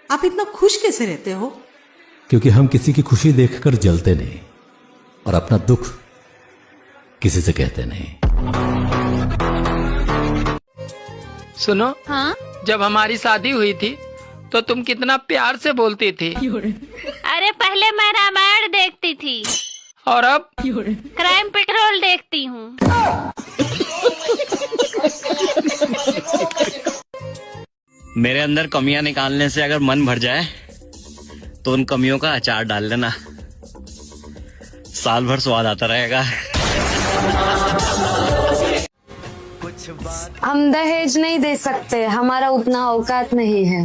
आप इतना खुश कैसे रहते हो? क्योंकि हम किसी की खुशी देखकर जलते नहीं और अपना दुख किसी से कहते नहीं। सुनो, हाँ? जब हमारी शादी हुई थी तो तुम कितना प्यार से बोलती थी। अरे पहले मैं रामायण देखती थी और अब क्राइम पेट्रोल देखती हूँ। मेरे अंदर कमियां निकालने से अगर मन भर जाए तो उन कमियों का अचार डाल लेना, साल भर स्वाद आता रहेगा। हम दहेज नहीं दे सकते, हमारा उतना औकात नहीं है।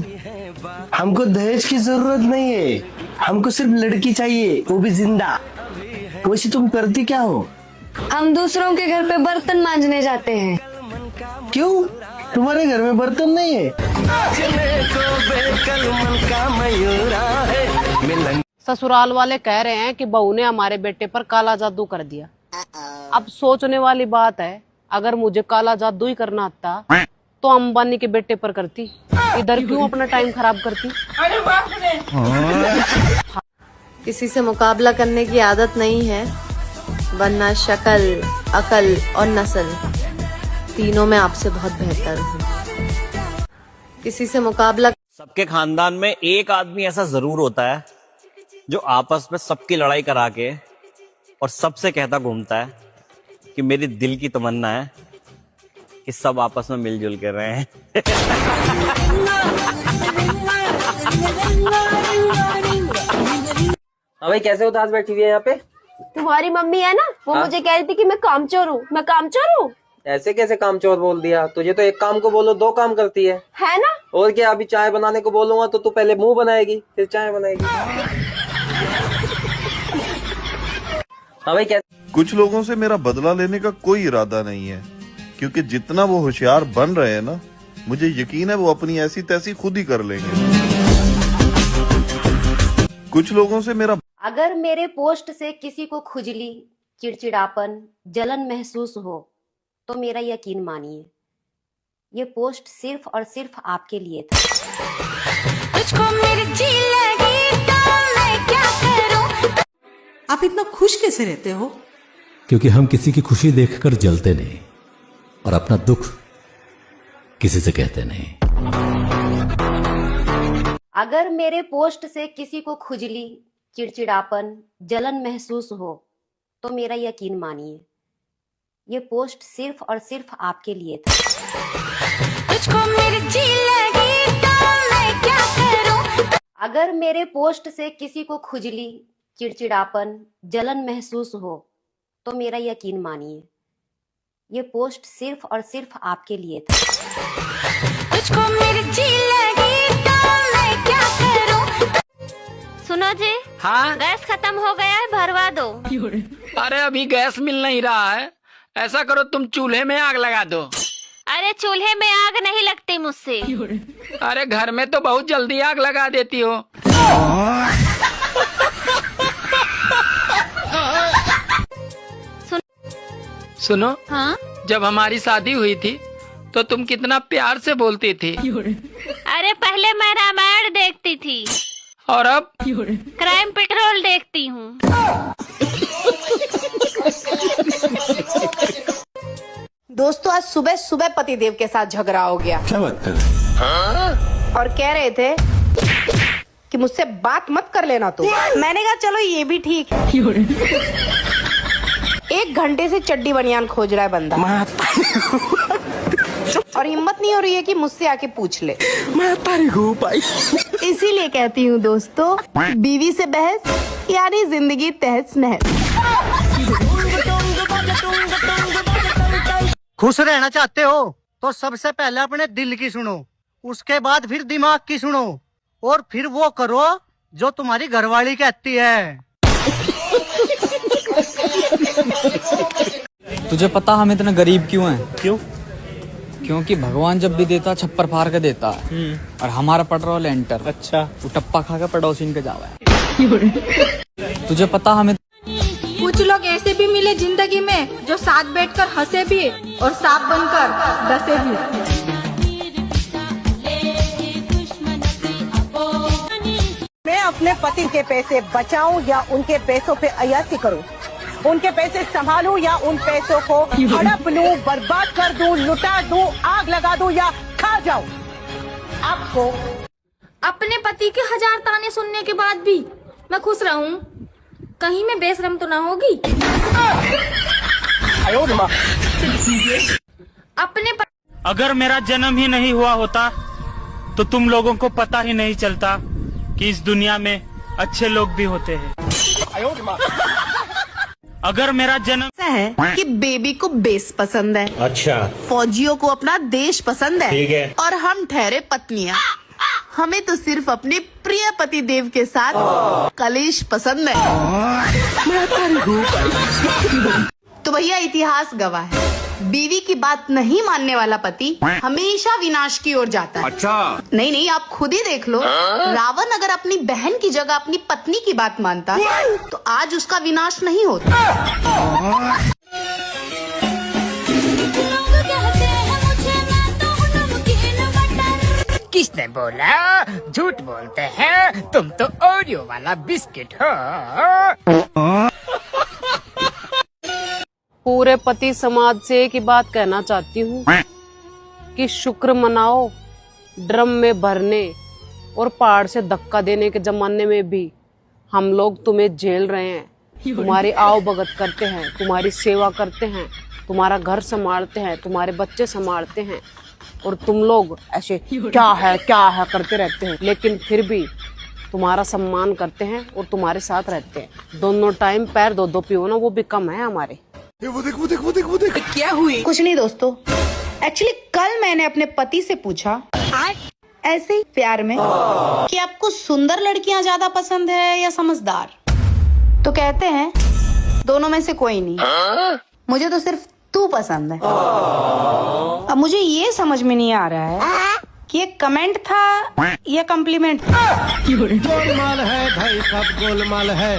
हमको दहेज की जरूरत नहीं है, हमको सिर्फ लड़की चाहिए, वो भी जिंदा। वैसे तुम करती क्या हो? हम दूसरों के घर पे बर्तन मांजने जाते हैं। क्यों, तुम्हारे घर में बर्तन नहीं है? ससुराल वाले कह रहे हैं कि बहू ने हमारे बेटे पर काला जादू कर दिया। अब सोचने वाली बात है, अगर मुझे काला जादू ही करना आता तो अंबानी के बेटे पर करती, इधर क्यों अपना टाइम खराब करती। किसी से मुकाबला करने की आदत नहीं है, वरना शक्ल, अकल और नस्ल तीनों में आपसे बहुत बेहतर हूँ। किसी से मुकाबला। सबके खानदान में एक आदमी ऐसा जरूर होता है जो आपस में सबकी लड़ाई करा के और सबसे कहता घूमता है कि मेरी दिल की तमन्ना है कि सब आपस में मिलजुल के रहें। भाई कैसे उदास बैठी हुई है यहाँ पे? तुम्हारी मम्मी है ना, वो मुझे कह रही थी कि मैं कामचोर हूँ। मैं कामचोर हूँ? ऐसे कैसे कामचोर बोल दिया? तुझे तो एक काम को बोलो दो काम करती है ना? और क्या, अभी चाय बनाने को बोलूंगा तो तू पहले मुंह बनाएगी फिर चाय बनाएगी। हाँ भाई कैसे? कुछ लोगों से मेरा बदला लेने का कोई इरादा नहीं है, क्योंकि जितना वो होशियार बन रहे हैं ना, मुझे यकीन है वो अपनी ऐसी तैसी खुद ही कर लेंगे। कुछ लोगों से मेरा। अगर मेरे पोस्ट से किसी को खुजली, चिड़चिड़ापन, जलन महसूस हो तो मेरा यकीन मानिए, ये पोस्ट सिर्फ और सिर्फ आपके लिए था। तुझको मिर्ची लगी तो मैं क्या करूं? आप इतना खुश कैसे रहते हो? क्योंकि हम किसी की खुशी देखकर जलते नहीं और अपना दुख किसी से कहते नहीं। अगर मेरे पोस्ट से किसी को खुजली, चिड़चिड़ापन, जलन महसूस हो तो मेरा यकीन मानिए, ये पोस्ट सिर्फ और सिर्फ आपके लिए था। तुझको मिर्ची लगी तो मैं क्या करूं? अगर मेरे पोस्ट से किसी को खुजली, चिड़चिड़ापन, जलन महसूस हो तो मेरा यकीन मानिए, ये पोस्ट सिर्फ और सिर्फ आपके लिए था। तुझको मिर्ची लगी तो मैं क्या करूं? सुनो जी। हाँ? गैस खत्म हो गया है, भरवा दो। अरे अभी गैस मिल नहीं रहा है, ऐसा करो तुम चूल्हे में आग लगा दो। अरे चूल्हे में आग नहीं लगती मुझसे। अरे घर में तो बहुत जल्दी आग लगा देती हो। सुनो, हाँ? जब हमारी शादी हुई थी तो तुम कितना प्यार से बोलती थी। अरे पहले मैं रामायण देखती थी और अब क्राइम पेट्रोल देखती हूँ। दोस्तों, आज सुबह सुबह पतिदेव के साथ झगड़ा हो गया। क्या बात कर रहे हैं? और कह रहे थे कि मुझसे बात मत कर लेना तू। मैंने कहा चलो ये भी ठीक है। 1 घंटे से चड्डी बनियान खोज रहा है बंदा, और हिम्मत नहीं हो रही है कि मुझसे आके पूछ ले। इसीलिए कहती हूँ दोस्तों, बीवी से बहस यानी जिंदगी तहस नहस। खुश रहना चाहते हो तो सबसे पहले अपने दिल की सुनो, उसके बाद फिर दिमाग की सुनो, और फिर वो करो जो तुम्हारी घरवाली कहती है। तुझे पता हम इतने गरीब क्यों हैं? क्यों? क्योंकि भगवान जब भी देता छप्पर फाड़ के देता है, और हमारा पेट्रोल एंटर। अच्छा, वो टप्पा खा के पड़ोसी के जावा है। तुझे पता हमें। कुछ लोग ऐसे भी मिले जिंदगी में जो साथ बैठकर हंसे भी और सांप बनकर डसे भी। अपने पति के पैसे बचाऊं या उनके पैसों पे अय्यासी करूं? उनके पैसे संभालूं या उन पैसों को हड़प लूं, बर्बाद कर दूं, लुटा दूं, आग लगा दूं या खा जाऊं? आपको अपने पति के 1000 ताने सुनने के बाद भी मैं खुश रहूं? कहीं मैं बेशरम तो ना होगी? अपने अगर मेरा जन्म ही नहीं हुआ होता तो तुम लोगों को पता ही नहीं चलता कि इस दुनिया में अच्छे लोग भी होते हैं। अगर मेरा जन्म ऐसा है कि बेबी को बेस पसंद है, अच्छा, फौजियों को अपना देश पसंद है, ठीक है। और हम ठहरे पत्नियां, हमें तो सिर्फ अपने प्रिय पति देव के साथ कलेश पसंद है। तो भैया इतिहास गवाह है, बीवी की बात नहीं मानने वाला पति हमेशा विनाश की ओर जाता है। अच्छा, नहीं, आप खुद ही देख लो, रावण अगर अपनी बहन की जगह अपनी पत्नी की बात मानता तो आज उसका विनाश नहीं होता। किसने बोला झूठ बोलते हैं, तुम तो ओरियो वाला बिस्किट हो। पूरे पति समाज से एक ही बात कहना चाहती हूँ कि शुक्र मनाओ, ड्रम में भरने और पहाड़ से धक्का देने के जमाने में भी हम लोग तुम्हें झेल रहे हैं, तुम्हारी आओ भगत करते हैं, तुम्हारी सेवा करते हैं, तुम्हारा घर संभालते हैं, तुम्हारे बच्चे संभालते हैं, और तुम लोग ऐसे क्या है करते रहते हैं, लेकिन फिर भी तुम्हारा सम्मान करते हैं और तुम्हारे साथ रहते हैं। दोनों टाइम पैर दो पियो ना, वो भी कम है हमारे। वो देख क्या हुई? कुछ नहीं दोस्तों, एक्चुअली कल मैंने अपने पति से पूछा ऐसे ही प्यार में कि आपको सुंदर लड़कियां ज्यादा पसंद है या समझदार? तो कहते हैं दोनों में से कोई नहीं, मुझे तो सिर्फ तू पसंद है। अब मुझे ये समझ में नहीं आ रहा है कि ये कमेंट था या कम्प्लीमेंट था। गोलमाल है भाई, सब गोलमाल है।